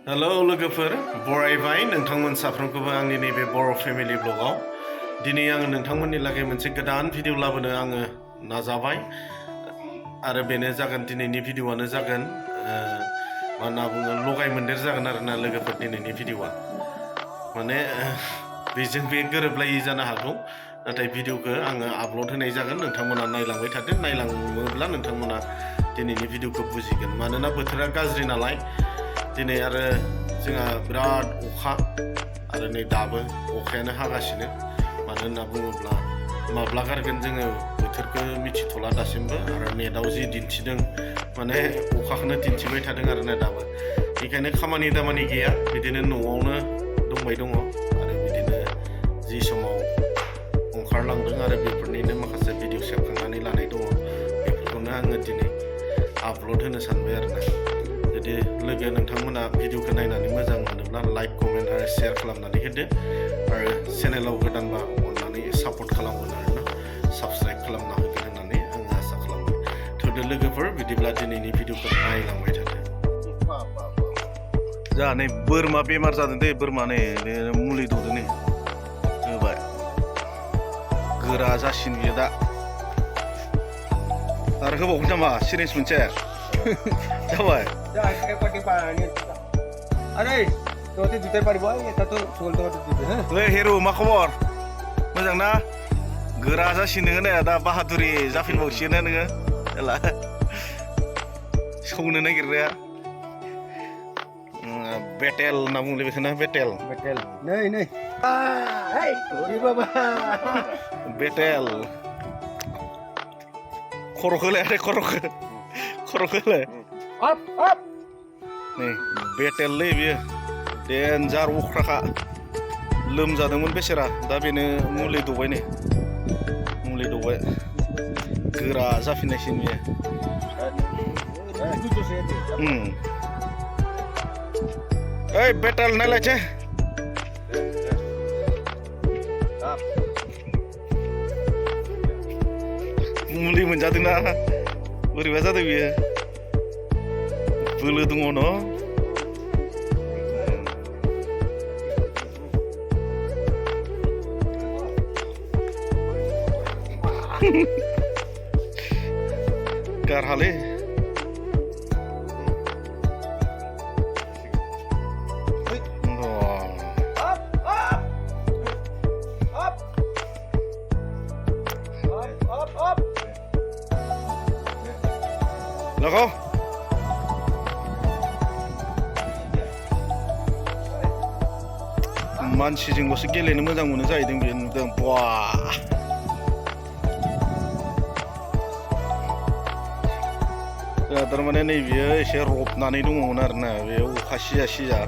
Hello लोगोफोर बरायबाय नोंथांमोन साफ्रोमखौबो आंनि नैबे बर' फेमिलि ब्लगाव दिनै आङो नोंथांमोननि लागै मोनसे गोदान भिडिअ लाबोनो आङो नाजाबाय आरो बेनो जागोन दिनैनि भिडिअआनो जागोन मा होनना बुङो लगाय मोनदेर जागोन आरोना लोगोफोर दिनैनि भिडिअआ माने बेजों बे गोरोबलायै जानो हागौ नाथाय भिडिअखौ आङो आपल'ड होनाय जागोन नोंथांमोना नायलांबाय थादो नायलाङोब्ला नोंथांमोना दिनैनि भिडिअखौ बुजिगोन मानोना बोथोरा गाज्रि नालाय दिनै आरो जोंहा बिराद अखा आरो नै दाबो अखायानो हागासिनो मानो होनना बुङोब्ला माब्ला गारगोन जोङो बोथोरखौ मिथिथ'ला दासिमबो आरो नेटआव जि दिन्थिदों माने अखाखौनो दिन्थिबाय थादों आरोना दाबो बेखायनो खामानि दामानि गैया बिदिनो न'आवनो दंबाय दङ आरो बिदिनो जि समाव ओंखारलांदों आरो बेफोरनिनो माखासे भिडिअ सेबखांनानै लानाय दङ बेफोरखौनो आङो दिनै आपल'ड होनो सानबाय आरोना जुदि लोगो नोंथांमोना भिडिअखौ नायनानै मोजां मोनोब्ला लाइक कमेन्ट आरो शेयार खालामनानै होदो आरो चेनेलाव गोदानबा अननानै सापर्ट खालामगोन आरोना साबस्क्राइब खालामना होगोन होननानै आङो आसा खालामो थोदो लोगोफोर बिदिब्ला दिनैनि भिडिअखौ नायलांबाय थादो जोंहा नै बोरमा बेमार जादों दे बोरमा नै मुलि दौदों नै होबाय गोरा जासिन बियो दा आरो होबावगोन नामा सिरिन्ज मोनसे जाबाय अरे तो जुते पारिबो एटा तो सोलतो जुते हैं ओइ हेरो मा खबर मोजां ना गोरा जासिनो नोङो दा बाहादुरि जाफिनबावसिगोन नोङो एला सौनो नागिरग्राया बेटेल होनना बुंले बेखौनो बेटेल नै नै हेय ओइ बाबा बेटेल खर'खौलाय खर'खौलाय अप अप नै बेटेललै बियो देन्जार अख्राखा लोमजादोंमोन बेसेरा दा बेनो मुलि दौबाय नै मुलि दौबाय गोरा जाफिननायसिन बियो ओइ बेटेल नायलायचे मुलि मोनजादोंना बोरैबा जादों बियो बोलो दङ न गारहालै Loko मानसिजोंल'सो गेलेनो मोजां मोनो जाहैदों बे नुदों बा थारमाने नैबेयो एसे रबनानै दङमोन आरोना बे अखा सिजा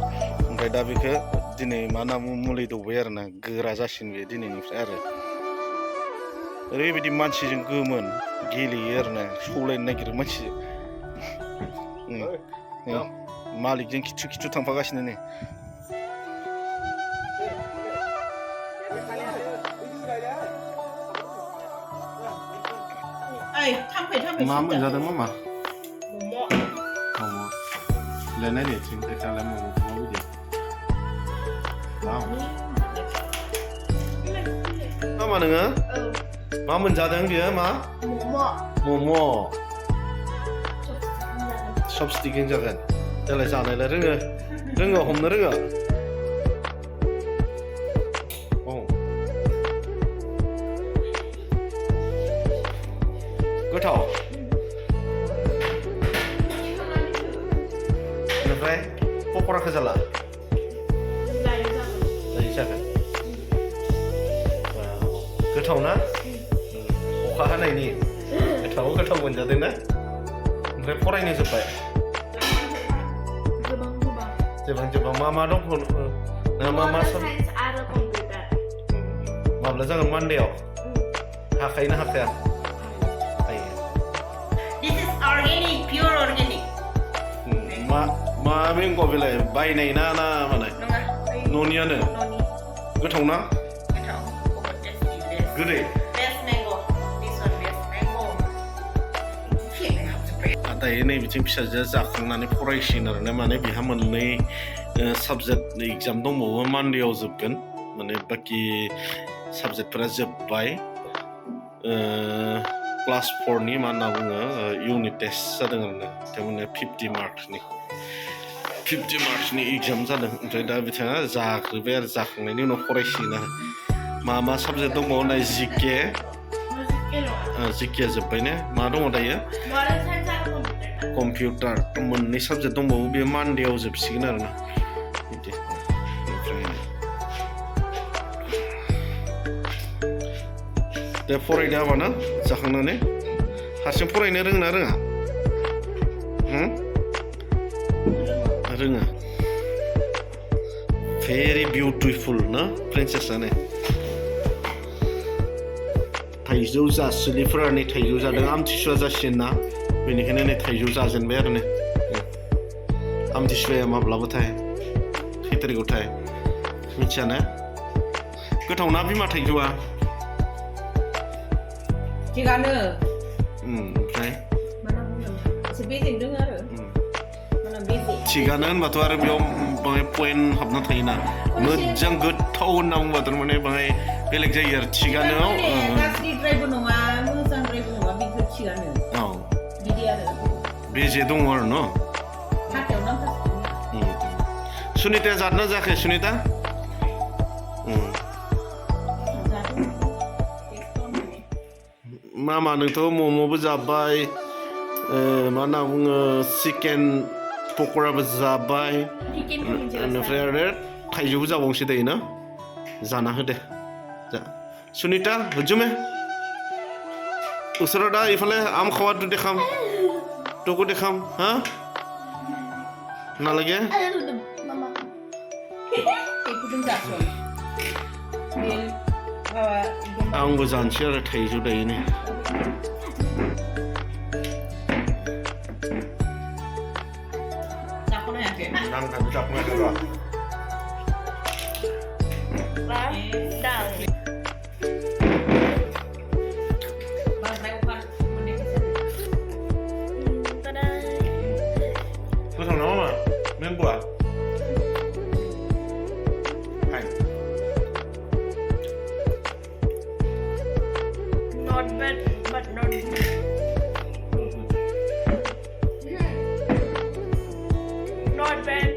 ओमफ्राय दा बेखौ दिनै मा होनना बुङो मुलि दौबाय आरोना गोरा जासिन बे दिनैनिफ्राय आरो ओरैबायदि मानसिजों गोमोन गेलेयो आरोना सौलायनो नागिरो मानसिजों मालिकजों खिथु थांफागासिनो नै मा मोनजादों मामा मम' लेनाय देथिं देखालाय मम'खौ माबायदि मामा नोङो मा मोनजादों बियो मा मम' चपस्टिकजों जागोन देलाय जानायलाय रोङो हमनो रोङो गोथाव बेनिफ्राय पक'राखौ जाला जायो जागोन गोथाव ना अखा हानायनि गोथाव मोनजादों ना ओमफ्राय फरायनो जोब्बाय जोबां मा दं मा माब्ला जागोन मानदेआव हाखायोना हाखाया मा मैंग' बेलाय बायनाय ना माने न'नियानो गोथाव ना गोदै दायो नै बिथिं फिसाजोआ जाखांनानै फरायसिगोन आरोना माने बिहा मोननै साबजेक्ट एग्जाम दंबावो मान्डेआव जोबगोन माने बाखि साबजेक्टफोरा जोब्बाय क्लास 4नि मा होनना बुङो इउनिट टेस्ट जादों आरोना थारमाने 50 मार्क्सनि एग्जाम जादों ओमफ्राय दा बिथाङा जाग्रोबाय आरो जाखांनायनि उनाव फरायसिगोन आरो मा साबजेक्ट दंबावो होननाय जिके जोब्बाय ने मा दङ दायो कम्पिउटार मोननै साबजेक्ट दंबावो बे मान्डेआव जोबसिगोन आरोना बिदि ओमफ्राय दे फरायदो हाबाना जाखांनानै हारसिं फरायनो रोङोना रोङा रोङो भेरि बिउटिफुल ना प्रिन्सेसानो थाइजौ जासुलिफोरा नै थाइजौ जादों आमथिसुवा जासिगोन ना बेनिखायनो नै थाइजौ जाजेनबाय आरो ने आमथिसुवाया माब्लाबाथाय खै तारिखआवथाय मिथियाना गोथावना बिमा थाइजौआ थिगानो ओमफ्राय एसे बेजें दङ आरो थिगानो होनबाथ' आरो बेयाव बाङाय पइन्ट हाबना थायोना मोजां गोथाव होनना बुंबा थारमाने बाङाय बेलेग जायो आरो थिगानो गाज्रिद्रायबो नङा मोजांद्रायबो नङा बेखौ थिगानो औ बिदि आरो बेजे दङ आरो न हाथायाव नांखासिगोन सुनिताया जादोंना जायाखै सुनिता मामा नोंथ' मम'बो जाबाय मा होनना बुङो चिकेन पक'राबो जाबाय बेनिफ्राय आरो थाइजौबो जाबावनोसै दायो ना जाना होदे जा सुनिता हजुमे ওচৰত এইফালে আম খোৱাটো দেখাম তোকো দেখাম হা নালাগে आंबो जानोसै आरो थाइजौ दायोनो गोथाव ना मामा मेंग'आ Not bad, but not good. Not bad.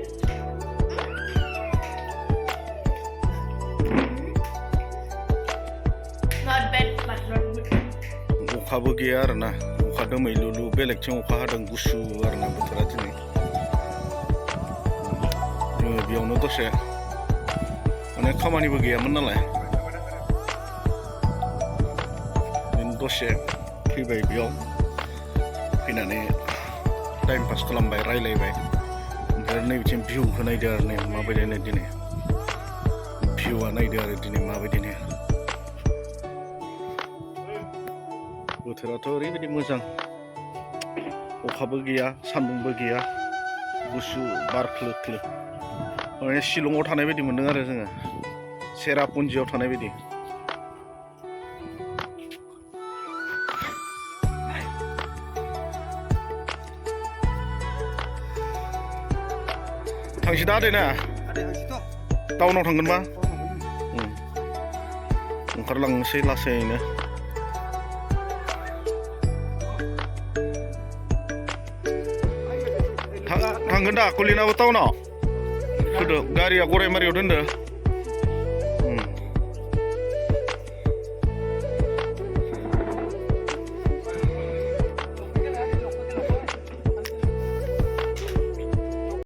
Not bad, but not good. अखाबो गैया आरोना अखा दोमैलुलु बेलेगथिं अखा हादों गुसु आरोना बोथोरा दिनै बेयावनो दसे माने खामानिबो गैयामोन नालाय दसे फैबाय बेयाव फैनानै टाइम पास खालामबाय रायलायबाय ओमफ्राय नैबिथिं भिउखौ नायदो आरो नै माबायदि दिनै भिउआ नायदो आरो दिनै माबायदिनो बोथोराथ' ओरैबायदि मोजां अखाबो गैया सान्दुंबो गैया गुसु बार खोलो खोलो माने शिलंआव थानाय बायदि मोन्दों आरो जोङो सेरापुन्जियाव थानाय बायदि थांसै दा आदैना टाउनाव थांगोनबा ओंखारलांनोसै लासैनो थांगोन दा कुलिनाबो टाउनाव गारिया गरायमारियाव दोनदो